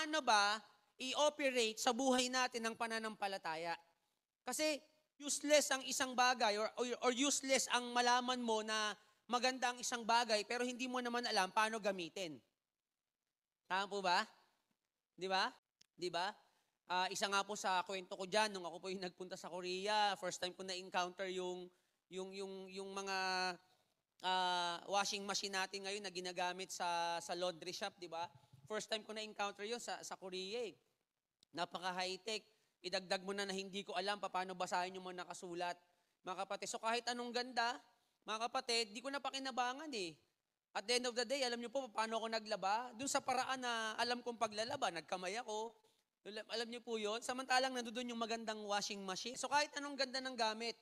paano ba i-operate sa buhay natin ang pananampalataya? Kasi useless ang isang bagay or useless ang malaman mo na maganda ang isang bagay pero hindi mo naman alam paano gamitin. Tama po ba? Di ba? Di ba? Isa nga po sa kwento ko diyan nung ako po yung nagpunta sa Korea, first time ko na-encounter yung mga washing machine natin ngayon na ginagamit sa laundry shop, di ba? First time ko na-encounter yun sa Korea. Napaka-high-tech. Idagdag mo na hindi ko alam paano basahin yung mga nakasulat. Mga kapatid, so kahit anong ganda, mga kapatid, di ko na pakinabangan eh. At the end of the day, alam niyo po paano ako naglaba? Doon sa paraan na alam kong paglalaba, nagkamay ako. Alam niyo po yun? Samantalang nandoon yung magandang washing machine. So kahit anong ganda ng gamit,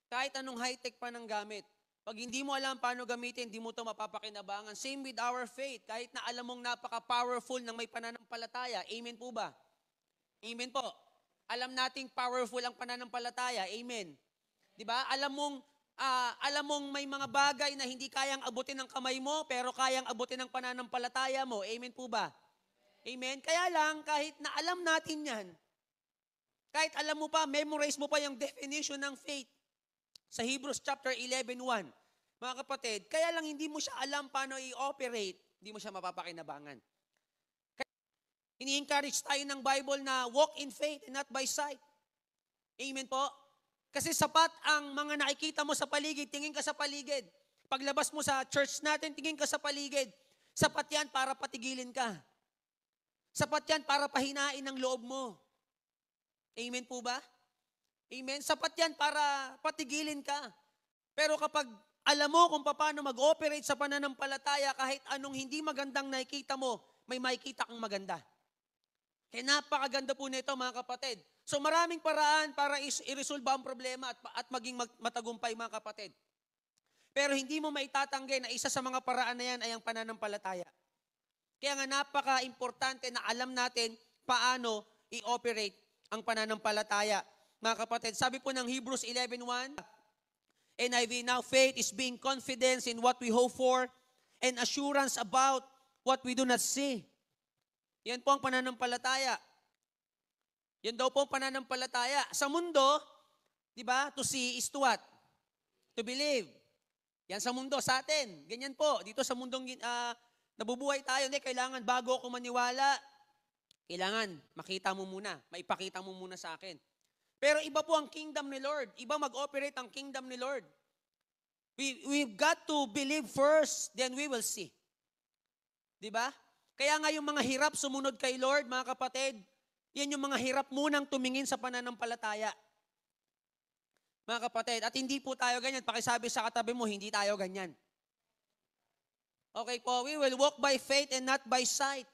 kahit anong high-tech pa ng gamit, pag hindi mo alam paano gamitin, hindi mo ito mapapakinabangan. Same with our faith. Kahit na alam mong napaka-powerful ng may pananampalataya. Amen po ba? Amen po. Alam nating powerful ang pananampalataya. Amen. Di ba? Alam mong may mga bagay na hindi kayang abutin ng kamay mo, pero kayang abutin ng pananampalataya mo. Amen po ba? Amen. Kaya lang, kahit na alam natin yan, kahit alam mo pa, memorize mo pa yung definition ng faith, sa Hebrews chapter 11:1, mga kapatid, kaya lang hindi mo siya alam paano i-operate, hindi mo siya mapapakinabangan. Ini-encourage tayo ng Bible na walk in faith and not by sight. Amen po? Kasi sapat ang mga nakikita mo sa paligid, tingin ka sa paligid. Paglabas mo sa church natin, tingin ka sa paligid. Sapat yan para patigilin ka. Sapat yan para pahinain ang loob mo. Amen po ba? Amen? Sapat yan para patigilin ka. Pero kapag alam mo kung paano mag-operate sa pananampalataya, kahit anong hindi magandang nakikita mo, may makikita kang maganda. Kaya napakaganda po nito mga kapatid. So maraming paraan para i-resolve ang problema at maging matagumpay mga kapatid. Pero hindi mo maitatanggi na isa sa mga paraan na yan ay ang pananampalataya. Kaya nga napaka-importante na alam natin paano i-operate ang pananampalataya. Mga kapatid, sabi po ng Hebrews 11:1, NIV, now faith is being confidence in what we hope for and assurance about what we do not see. Yan po ang pananampalataya. Yan daw po ang pananampalataya. Sa mundo, di ba, to see is to what? To believe. Yan sa mundo, sa atin. Ganyan po. Dito sa mundong nabubuhay tayo, hindi, kailangan bago ako maniwala, kailangan makita mo muna, maipakita mo muna sa akin. Pero iba po ang kingdom ni Lord. Iba mag-operate ang kingdom ni Lord. We've got to believe first, then we will see. Di ba? Kaya nga yung mga hirap sumunod kay Lord, mga kapatid, yan yung mga hirap munang tumingin sa pananampalataya. Mga kapatid, at hindi po tayo ganyan. Pakisabi sa katabi mo, hindi tayo ganyan. Okay po, we will walk by faith and not by sight.